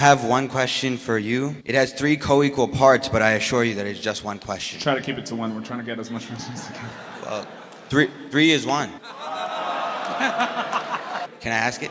I have one question for you. It has three co-equal parts, but I assure you that it's just one question. Try to keep it to one. We're trying to get as much questions as we can. Well, three is one. Can I ask it?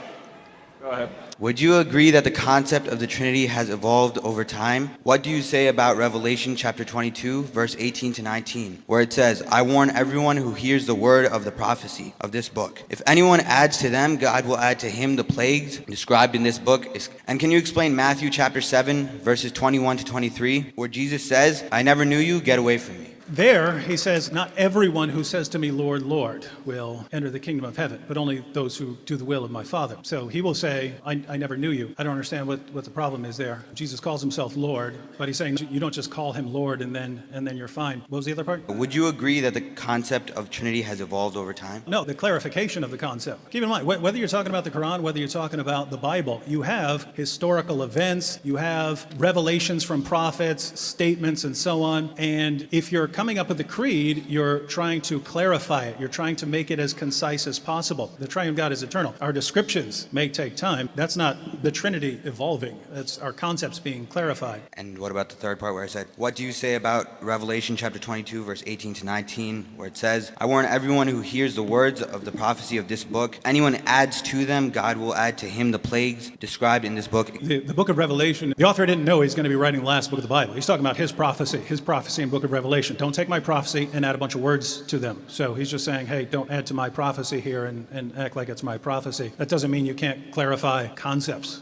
Go ahead. Would you agree that the concept of the Trinity has evolved over time? What do you say about Revelation chapter 22, verse 18 to 19, where it says, I warn everyone who hears the word of the prophecy of this book. If anyone adds to them, God will add to him the plagues described in this book. And can you explain Matthew chapter 7, verses 21 to 23, where Jesus says, I never knew you, get away from me? There, he says, not everyone who says to me, Lord, Lord, will enter the kingdom of heaven, but only those who do the will of my Father. So he will say, I never knew you. I don't understand what the problem is there. Jesus calls himself Lord, but he's saying you don't just call him Lord and then you're fine. What was the other part? Would you agree that the concept of Trinity has evolved over time? No, the clarification of the concept. Keep in mind, whether you're talking about the Quran, whether you're talking about the Bible, you have historical events, you have revelations from prophets, statements, and so on. And if you're coming up with the creed, you're trying to clarify it. You're trying to make it as concise as possible. The triune God is eternal. Our descriptions may take time. That's not the Trinity evolving. That's our concepts being clarified. And what about the third part where I said, what do you say about Revelation chapter 22, verse 18 to 19, where it says, I warn everyone who hears the words of the prophecy of this book. Anyone adds to them, God will add to him the plagues described in this book. The book of Revelation, the author didn't know he's going to be writing the last book of the Bible. He's talking about his prophecy in book of Revelation. Don't take my prophecy and add a bunch of words to them. So he's just saying, hey, don't add to my prophecy here and act like it's my prophecy. That doesn't mean you can't clarify concepts.